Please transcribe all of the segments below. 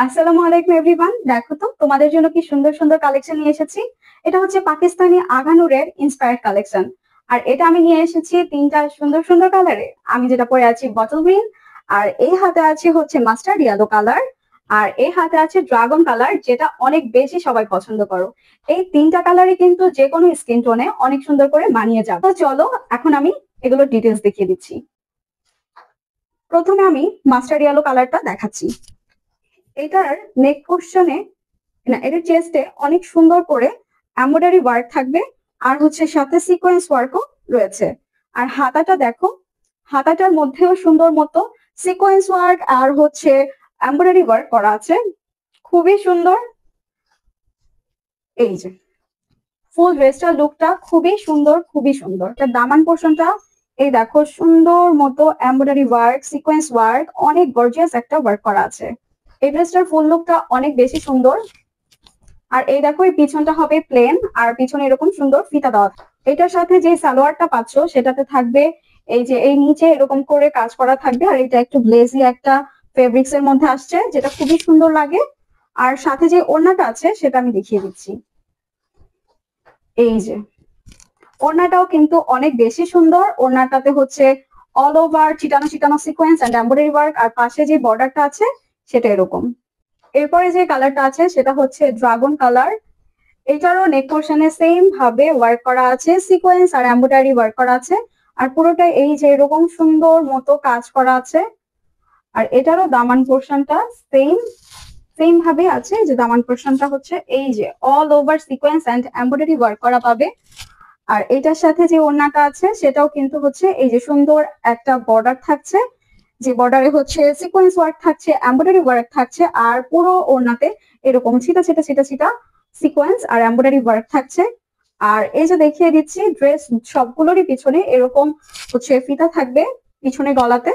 আসসালামু আলাইকুম এভরিওয়ান। দেখো তো তোমাদের জন্য কি সুন্দর সুন্দর কালেকশন নিয়ে এসেছি। এটা হচ্ছে পাকিস্তানি আগানুরের ইন্সপায়ার্ড কালেকশন। আর এটা আমি নিয়ে এসেছি তিনটা সুন্দর সুন্দর কালারে। আমি যেটা পরে আছি বটল গ্রিন, আর এই হাতে আছে হচ্ছে মাস্টার্ড ইয়েলো কালার, আর এই হাতে আছে ড্রাগন কালার, যেটা অনেক বেশি সবাই পছন্দ করো। এই তিনটা কালারই কিন্তু যে কোনো স্কিন টোনে অনেক সুন্দর করে মানিয়ে যাবে। তো চলো এখন আমি এগুলোর ডিটেলস দেখিয়ে দিচ্ছি। প্রথমে আমি মাস্টার্ড ইয়েলো কালারটা দেখাচ্ছি। এটার নেক পোর্শনে না, এটার চেস্টে অনেক সুন্দর করে এমব্রয়ডারি ওয়ার্ক থাকবে, আর হচ্ছে সাথে সিকোয়েন্স ওয়ার্কও রয়েছে। আর হাতাটা দেখো, হাতাটার মধ্যেও সুন্দর মতো সিকোয়েন্স ওয়ার্ক আর হচ্ছে এমব্রয়ডারি ওয়ার্ক করা আছে, খুবই সুন্দর। এই যে ফুল ড্রেসটার লুকটা খুবই সুন্দর, খুবই সুন্দর। তার দামান পোর্শনটা এই দেখো, সুন্দর মতো এমব্রয়ডারি ওয়ার্ক, সিকোয়েন্স ওয়ার্ক, অনেক গর্জিয়াস একটা ওয়ার্ক করা আছে। এই ড্রেসটার ফুল লুকটা অনেক বেশি সুন্দর। আর এই দেখো, এই পিছনটা হবে প্লেন, আর পিছনে এরকম সুন্দর ফিতা দেওয়া। এটার সাথে যে সালোয়ারটা পাচ্ছ সেটাতে থাকবে এই যে এই নিচে এরকম করে কাজ করা থাকবে, আর এটা একটু গ্লেজি একটা ফেব্রিক্স এর মধ্যে আসছে, যেটা খুবই সুন্দর লাগে। আর সাথে যে ওড়নাটা আছে সেটা আমি দেখিয়ে দিচ্ছি। এই যে ওড়নাটাও কিন্তু অনেক বেশি সুন্দর। ওড়নাটাতে হচ্ছে অল ওভার চিটানো চিটানো সিকোয়েন্স এন্ড এমব্রয়ডারি ওয়ার্ক, আর পাশে যে বর্ডারটা আছে সেটা এরকম। এরপরে যে কালারটা আছে সেটা হচ্ছে ড্রাগন কালার। এটারও নেক পোর্শনে সেম ভাবে ওয়ার্ক করা আছে, সিকোয়েন্স আর এমব্রয়ডারি ওয়ার্ক করা আছে, আর পুরোটা এই যে এরকম সুন্দর মতো কাজ করা আছে। আর এটারও দামান পোর্শনটা সেম সেম ভাবে আছে, যে দামান পোর্শনটা হচ্ছে এই যে all over sequence and embroidery work করা পাবে। আর এটার সাথে যে ওড়নাটা আছে সেটাও কিন্তু হচ্ছে এই যে সুন্দর একটা বর্ডার থাকছে, যে বর্ডারে হচ্ছে সিকোয়েন্স ওয়ার্ক থাকছে, এমব্রয়ডারি ওয়ার্ক থাকছে, আর পুরো ওড়নাতে এরকম ছিটা ছিটা ছিটা ছিটা সিকোয়েন্স আর এমব্রয়ডারি ওয়ার্ক থাকছে। আর এই যে দেখিয়ে দিচ্ছি, ড্রেস সবগুলোরই পিছনে এরকম হচ্ছে ফিতা থাকবে পিছনে গলাতে।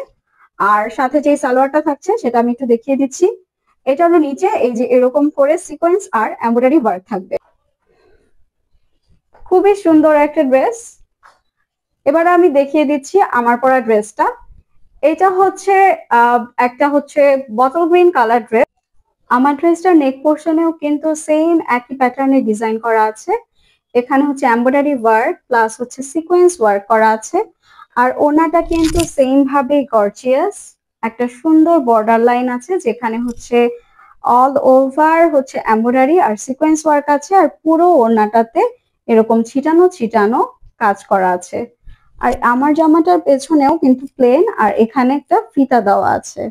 আর সাথে যে সালোয়ারটা থাকছে সেটা আমি একটু দেখিয়ে দিচ্ছি। এটারও নিচে এই যে এরকম করে সিকোয়েন্স আর এমব্রয়ডারি ওয়ার্ক থাকবে। খুবই সুন্দর একটা ড্রেস। এবার আমি দেখিয়ে দিচ্ছি আমার পরা ড্রেসটা। এটা হচ্ছে একটা হচ্ছে বটল গ্রিন কালার ড্রেস। আমার ড্রেসটার নেক পোর্শনেও কিন্তু সেম একই প্যাটার্নে ডিজাইন করা আছে। এখানে হচ্ছে এমব্রয়ডারি ওয়ার্ক প্লাস হচ্ছে সিকোয়েন্স ওয়ার্ক করা আছে। আর ওনাটা কিন্তু সেম ভাবে গর্জিয়াস, একটা সুন্দর বর্ডার লাইন আছে, যেখানে হচ্ছে অল ওভার হচ্ছে এমব্রয়ডারি আর সিকোয়েন্স ওয়ার্ক আছে, আর পুরো ওড়নাটাতে এরকম ছিটানো ছিটানো কাজ করা আছে। আর আমার জামাটার পেছনেও কিন্তু প্লেন, আর এখানে একটা ফিতা দেওয়া আছে।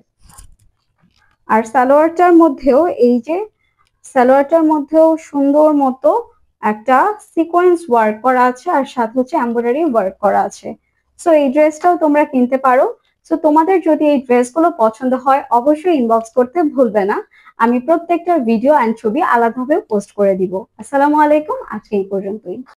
আর সালোয়ারটার মধ্যেও এই যে সালোয়ারটার মধ্যেও সুন্দর মতো একটা সিকোয়েন্স ওয়ার্ক করা আছে, আর সাথে হচ্ছে এমব্রয়ডারি ওয়ার্ক করা আছে। সো এই ড্রেসটাও তোমরা কিনতে পারো। সো তোমাদের যদি এই ড্রেসগুলো পছন্দ হয় অবশ্যই ইনবক্স করতে ভুলবে না। আমি প্রত্যেকটা ভিডিও এন্ড ছবি আলাদাভাবে পোস্ট করে দিব। আসসালামু আলাইকুম, আজকে এই পর্যন্তই।